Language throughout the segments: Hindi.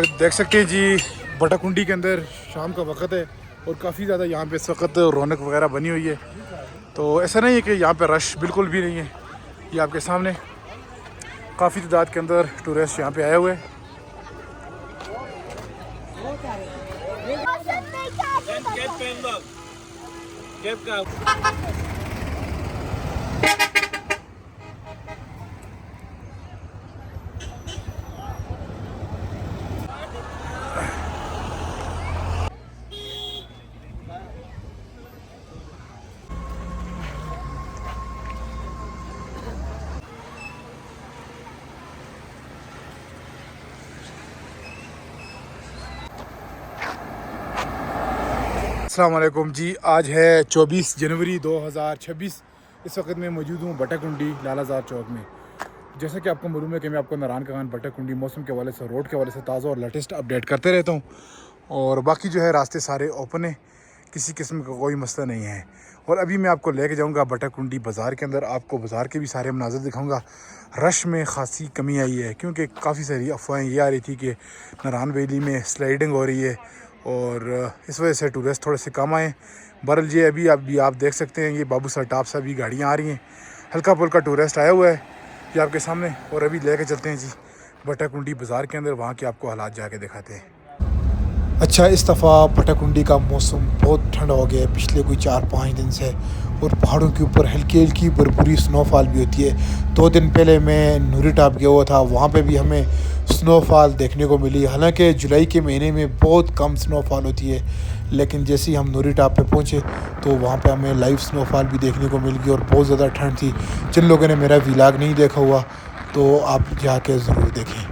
देख सकते हैं जी, बटाकुंडी के अंदर शाम का वक्त है और काफ़ी ज़्यादा यहाँ पे इस वक्त रौनक वगैरह बनी हुई है। तो ऐसा नहीं है कि यहाँ पे रश बिल्कुल भी नहीं है। ये आपके सामने काफ़ी तादाद के अंदर टूरिस्ट यहाँ पे आए हुए हैं। अस्सलाम वालेकुम जी, आज है 24 जनवरी 2026। इस वक्त मैं मौजूद हूँ बटाकुंडी लालाजाद चौक में। जैसा कि आपको मालूम है कि मैं आपको नारायण कागान बटाकुंडी मौसम के हवाले से, रोड के हवाले से ताज़ा और लेटेस्ट अपडेट करते रहता हूँ। और बाकी जो है रास्ते सारे ओपन है, किसी किस्म का कोई मसला नहीं है। और अभी मैं आपको लेके जाऊँगा बटाकुंडी बाज़ार के अंदर, आपको बाज़ार के भी सारे मनाज़र दिखाऊँगा। रश में ख़ासी कमी आई है क्योंकि काफ़ी सारी अफवाहें ये आ रही थी कि नारायण वैली में स्लाइडिंग हो रही है और इस वजह से टूरिस्ट थोड़े से कम आए। बहरहाल ये अभी आप देख सकते हैं, ये बाबू सर टाप से अभी गाड़ियाँ आ रही हैं, हल्का फुल्का टूरिस्ट आया हुआ है ये आपके सामने। और अभी लेके चलते हैं जी बटाकुंडी बाज़ार के अंदर, वहाँ के आपको हालात जाके दिखाते हैं। अच्छा, इस दफ़ा बटाकुंडी का मौसम बहुत ठंडा हो गया है पिछले कोई 4-5 दिन से, और पहाड़ों के ऊपर हल्की हल्की भरपूरी स्नोफॉल भी होती है। 2 दिन पहले मैं नूरी टॉप गया हुआ था, वहाँ पे भी हमें स्नोफॉल देखने को मिली। हालांकि जुलाई के महीने में बहुत कम स्नोफॉल होती है, लेकिन जैसे ही हम नूरी टॉप पे पहुँचे तो वहाँ पे हमें लाइव स्नोफॉल भी देखने को मिल गई और बहुत ज़्यादा ठंड थी। जिन लोगों ने मेरा व्लॉग नहीं देखा हुआ तो आप जाके ज़रूर देखें।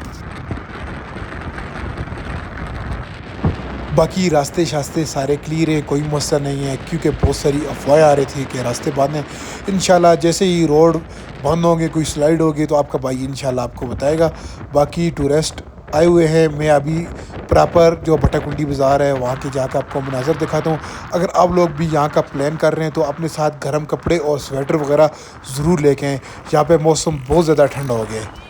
बाकी रास्ते शास्ते सारे क्लियर है, कोई मसला नहीं है, क्योंकि बहुत सारी अफवाहें आ रही थी कि रास्ते बंद हैं। इंशाल्लाह जैसे ही रोड बंद होंगे, कोई स्लाइड होगी तो आपका भाई इंशाल्लाह आपको बताएगा। बाकी टूरिस्ट आए हुए हैं, मैं अभी प्रॉपर जो बटाकुंडी बाज़ार है वहाँ के जाकर आपको मनाज़र दिखाता हूँ। अगर आप लोग भी यहाँ का प्लान कर रहे हैं तो अपने साथ गर्म कपड़े और स्वेटर वगैरह ज़रूर लेके आएँ। यहाँ पर मौसम बहुत ज़्यादा ठंडा हो गया है।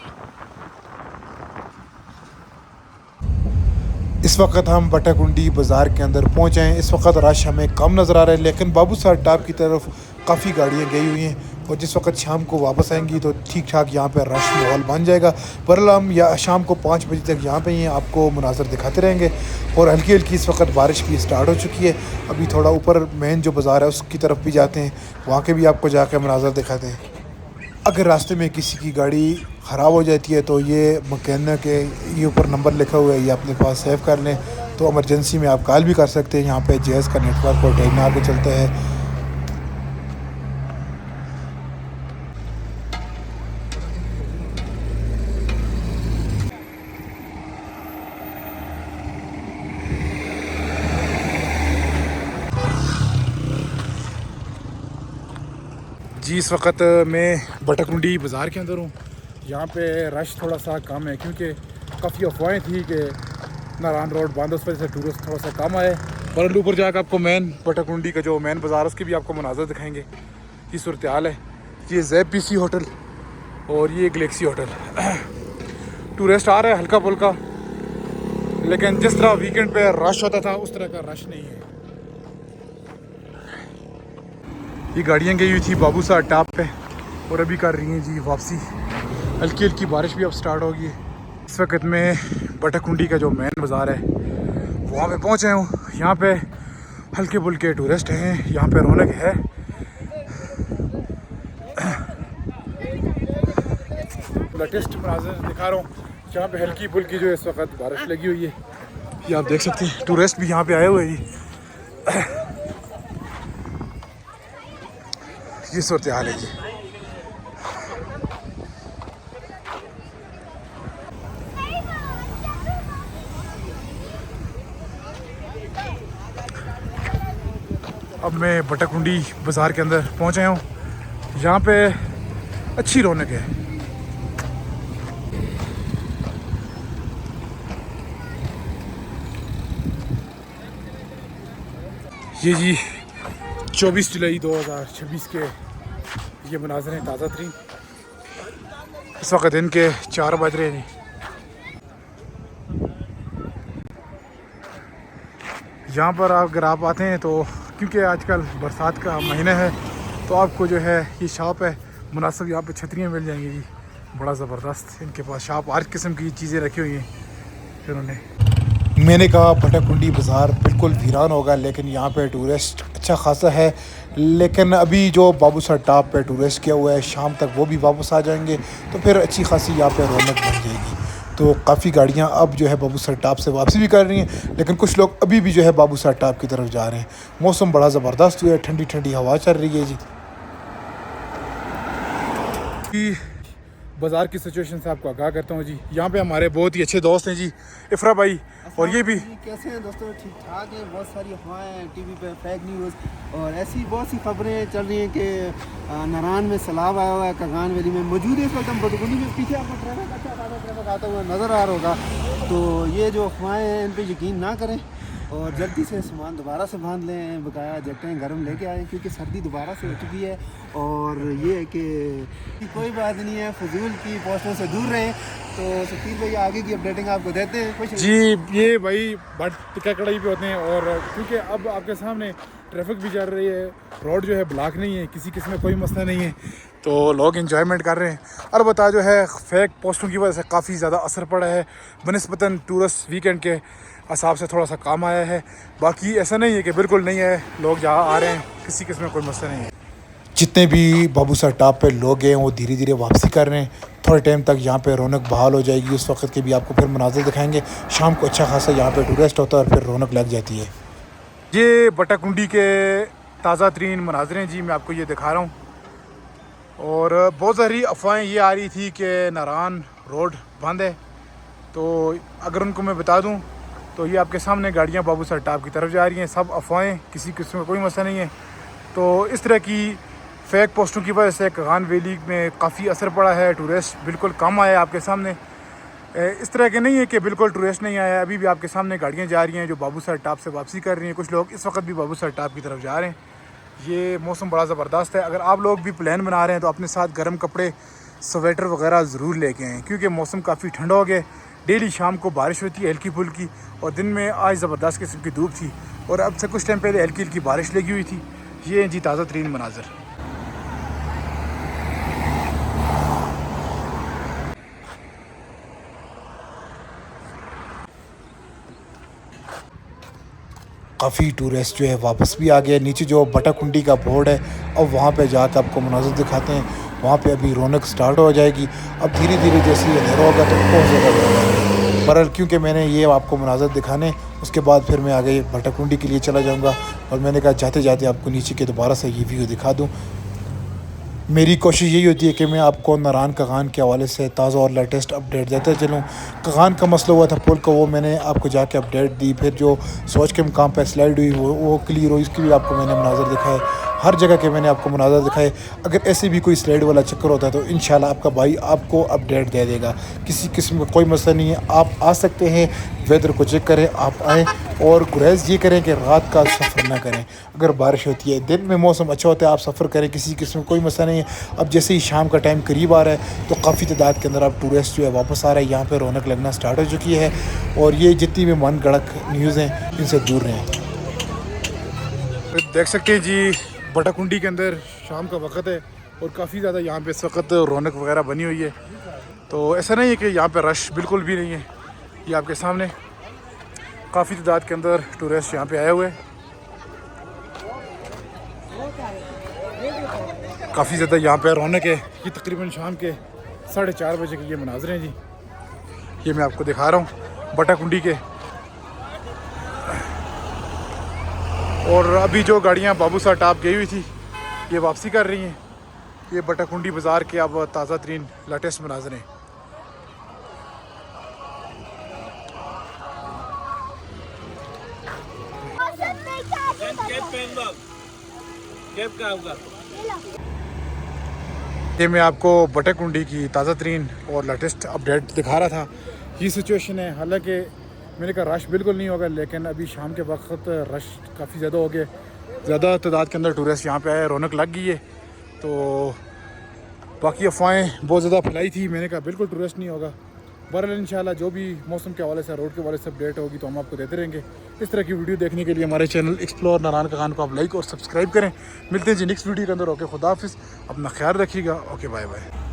इस वक्त हम बटाकुंडी बाज़ार के अंदर पहुँचे हैं। इस वक्त रश हमें कम नज़र आ रहा है, लेकिन बाबू साहब टाप की तरफ काफ़ी गाड़ियाँ गई हुई हैं और जिस वक्त शाम को वापस आएंगी तो ठीक ठाक यहाँ पर रश माहौल बन जाएगा। बहरहाल हम या शाम को 5 बजे तक यहाँ पे ही हैं, आपको मुनाज़र दिखाते रहेंगे। और हल्की हल्की इस वक्त बारिश भी स्टार्ट हो चुकी है। अभी थोड़ा ऊपर मेन जो बाज़ार है उसकी तरफ भी जाते हैं, वहाँ के भी आपको जाकर मुनाज़र दिखाते हैं। अगर रास्ते में किसी की गाड़ी ख़राब हो जाती है तो ये मैकेनिक के ये ऊपर नंबर लिखा हुआ है, ये अपने पास सेव कर लें, तो इमरजेंसी में आप कॉल भी कर सकते हैं। यहाँ पे जेएस का नेटवर्क और टेक्ना आगे चलता है। जी इस वक्त मैं बटाकुंडी बाज़ार के अंदर हूँ। यहाँ पे रश थोड़ा सा कम है क्योंकि काफ़ी अफवाहें थी कि नारायण रोड बंद, उस वजह से टूरिस्ट थोड़ा सा कम आए। पर ऊपर जाकर आपको मेन बटाकुंडी का जो मेन बाज़ार है उसके भी आपको मनाज़र दिखाएंगे। ये सूरत हाल है। ये ZPC होटल और ये गलेक्सी होटल। टूरिस्ट आ रहा है हल्का फुल्का, लेकिन जिस तरह वीकेंड पे रश होता था उस तरह का रश नहीं है। ये गाड़ियाँ गई हुई थी बाबू साहब टाप पे और अभी कर रही हैं जी वापसी। हल्की हल्की बारिश भी अब स्टार्ट हो गई है। इस वक्त मैं बटाकुंडी का जो मेन बाज़ार है वहाँ पे पहुँचे हूँ। यहाँ पे हल्के फुल्के टूरिस्ट हैं, यहाँ पे रौनक है। लेटेस्ट मनाज़र दिखा रहा हूँ। यहाँ पे हल्की फुल्की जो इस वक्त बारिश लगी हुई है, ये आप देख सकते हैं। टूरिस्ट भी यहाँ पे आए हुए हैं जी। ये सूरत हाल है जी। अब मैं बटाकुंडी बाज़ार के अंदर पहुंचे हूँ। यहाँ पे अच्छी रौनक है। ये जी 24 जुलाई 2026 के ये मनाज़र हैं ताज़ा तरीन। इस वक्त दिन के 4 बज रहे हैं। यहाँ पर अगर आप आते हैं तो क्योंकि आजकल बरसात का महीना है तो आपको जो है ये शॉप है मुनासिब, यहाँ पे छतरियाँ मिल जाएंगी जी, बड़ा ज़बरदस्त इनके पास शॉप, हर किस्म की चीज़ें रखी हुई हैं इन्होंने। मैंने कहा भटकुंडी बाज़ार बिल्कुल वीरान होगा, लेकिन यहाँ पे टूरिस्ट अच्छा खासा है। लेकिन अभी जो बाबूसर टॉप पे टूरिस्ट किया हुआ है, शाम तक वो भी वापस आ जाएंगे तो फिर अच्छी खासी यहाँ पे रौनक बन जाएगी। तो काफ़ी गाड़ियाँ अब जो है बाबूसर टॉप से वापसी भी कर रही हैं, लेकिन कुछ लोग अभी भी जो है बाबूसर टॉप की तरफ जा रहे हैं। मौसम बड़ा ज़बरदस्त हुआ है, ठंडी ठंडी हवा चल रही है जी। कि बाज़ार की सिचुएशन से आपको आगाह करता हूँ जी। यहाँ पे हमारे बहुत ही अच्छे दोस्त हैं जी, इफ़रा भाई, और ये भी। कैसे हैं दोस्तों? ठीक ठाक है। बहुत सारी अफवाहें हैं टीवी पे, फेक न्यूज़ और ऐसी बहुत सी खबरें चल रही हैं कि नारान में सैलाब आया हुआ है। कगान वैली में मौजूद है इस वक्त हम बटकुंडी में। पीछे आपको ट्रैफिक अच्छा खासा ट्रैफिक आता हुआ नज़र आ रहा होगा। तो ये जो अफवाहें हैं इन पर यकीन ना करें और जल्दी से सामान दोबारा से बांध लें, बकाया जैकेटें गर्म लेके आएँ क्योंकि सर्दी दोबारा से हो चुकी है। और ये है कि कोई बात नहीं है, फजूल की पोस्टों से दूर रहें। तो शकील भाई आगे की अपडेटिंग आपको देते हैं कुछ जी। ये भाई बट टिक्का कड़ाई पे होते हैं, और क्योंकि अब आपके सामने ट्रैफिक भी चल रही है, रोड जो है ब्लॉक नहीं है, किसी किस्म में कोई मसला नहीं है, तो लोग इन्जॉयमेंट कर रहे हैं। अलबत्ता जो है फेक पोस्टों की वजह से काफ़ी ज़्यादा असर पड़ा है, बनिस्बतन टूरिस्ट वीकेंड के हिसाब से थोड़ा सा काम आया है। बाकी ऐसा नहीं है कि बिल्कुल नहीं है, लोग जहाँ आ रहे हैं किसी किस्म में कोई मसला नहीं है। जितने भी बाबूसर टॉप पे लोग हैं वो धीरे धीरे वापसी कर रहे हैं। थोड़े टाइम तक यहाँ पे रौनक बहाल हो जाएगी, उस वक्त के भी आपको फिर मनाज़िर दिखाएंगे। शाम को अच्छा खासा यहाँ पे टूरिस्ट होता है और फिर रौनक लग जाती है। ये बटकुंडी के ताज़ा तरीन मनाज़िर हैं जी, मैं आपको ये दिखा रहा हूँ। और बहुत सारी अफवाहें ये आ रही थी कि नारान रोड बंद है, तो अगर उनको मैं बता दूँ तो ये आपके सामने गाड़ियाँ बाबूसर टॉप की तरफ जा रही हैं। सब अफवाहें, किसी किस्म का कोई मसला नहीं है। तो इस तरह की फेक पोस्टों की वजह से कगान वैली में काफ़ी असर पड़ा है, टूरिस्ट बिल्कुल कम आया आपके सामने। इस तरह के नहीं है कि बिल्कुल टूरिस्ट नहीं आया, अभी भी आपके सामने गाड़ियाँ जा रही हैं जो बाबूसर टॉप से वापसी कर रही हैं। कुछ लोग इस वक्त भी बाबूसर टॉप की तरफ जा रहे हैं। ये मौसम बड़ा ज़बरदस्त है। अगर आप लोग भी प्लान बना रहे हैं तो अपने साथ गर्म कपड़े, स्वेटर वगैरह ज़रूर लेके आएँ क्योंकि मौसम काफ़ी ठंडा हो गया। डेली शाम को बारिश होती है हल्की फुल्की, और दिन में आज ज़बरदस्त किस्म की धूप थी और अब से कुछ टाइम पहले हल्की हल्की बारिश लगी हुई थी। ये हैं जी ताज़ा तरीन मनाज़र। काफ़ी टूरिस्ट जो है वापस भी आ गए। नीचे जो बटकुंडी का बोर्ड है, अब वहाँ पे जाकर आपको मनाज़िर दिखाते हैं। वहाँ पे अभी रौनक स्टार्ट हो जाएगी। अब धीरे धीरे जैसे ये अंधेरा होगा तो बहुत ज़्यादा लोग आएंगे। बहरहाल क्योंकि मैंने ये आपको मनाज़िर दिखाने, उसके बाद फिर मैं आगे बटकुंडी के लिए चला जाऊँगा। और मैंने कहा जाते जाते आपको नीचे के दोबारा से ये व्यू दिखा दूँ। मेरी कोशिश यही होती है कि मैं आपको नारान कगान के हवाले से ताज़ा और लेटेस्ट अपडेट देते चलूँ। कगान का मसला हुआ था पुल का, वो मैंने आपको जाके अपडेट दी। फिर जो सोच के मुकाम पर स्लाइड हुई वो क्लियर हुई, इसकी भी आपको मैंने मनाज़र दिखाए। हर जगह के मैंने आपको मनाज़र दिखाए। अगर ऐसे भी कोई स्लाइड वाला चक्कर होता है तो इंशाल्लाह आपका भाई आपको अपडेट दे देगा। किसी किस्म का कोई मसला नहीं है, आप आ सकते हैं, वेदर को चेक करें, आप आएँ। और गुरेज ये करें कि रात का सफ़र ना करें। अगर बारिश होती है, दिन में मौसम अच्छा होता है, आप सफ़र करें, किसी किस्म कोई मसला नहीं है। अब जैसे ही शाम का टाइम करीब आ रहा है तो काफ़ी तादाद के अंदर अब टूरिस्ट जो है वापस आ रहा है। यहाँ पे रौनक लगना स्टार्ट हो चुकी है और ये जितनी भी मन गढ़क न्यूज़ हैं इनसे दूर रहें। देख सकते हैं जी बटकुंडी के अंदर शाम का वक्त है और काफ़ी ज़्यादा यहाँ पे इस वक्त रौनक वगैरह बनी हुई है। तो ऐसा नहीं है कि यहाँ पे रश बिल्कुल भी नहीं है। ये आपके सामने काफ़ी तादाद के अंदर टूरिस्ट यहाँ पे आए हुए हैं। काफ़ी ज़्यादा यहाँ पे रौनक है। ये तकरीबन शाम के 4:30 बजे के ये मनाज़र हैं जी। ये मैं आपको दिखा रहा हूँ बटकुंडी के। और अभी जो गाड़ियाँ बाबूसर टॉप गई हुई थी ये वापसी कर रही हैं। ये बटकुंडी बाज़ार के अब ताज़ा तरीन लेटेस्ट मनाज़र हैं। ये मैं आपको बटकुंडी की ताज़ा तरीन और लेटेस्ट अपडेट दिखा रहा था। ये सिचुएशन है, हालांकि मैंने कहा रश बिल्कुल नहीं होगा, लेकिन अभी शाम के वक्त रश काफ़ी ज़्यादा हो गया। ज़्यादा तादाद के अंदर टूरिस्ट यहाँ पे आए, रौनक लग गई है। तो बाकी अफवाहें बहुत ज़्यादा फैलाई थी, मैंने कहा बिल्कुल टूरिस्ट नहीं होगा, बहरहाल इंशाल्लाह जो भी मौसम के हवाले से रोड के हवाले से अपडेट होगी तो हम आपको देते रहेंगे। इस तरह की वीडियो देखने के लिए हमारे चैनल एक्सप्लोर नारायण खान को आप लाइक और सब्सक्राइब करें। मिलते हैं जी नेक्स्ट वीडियो के अंदर। ओके, खुदा हाफिज़, अपना ख्याल रखिएगा। Okay, bye bye.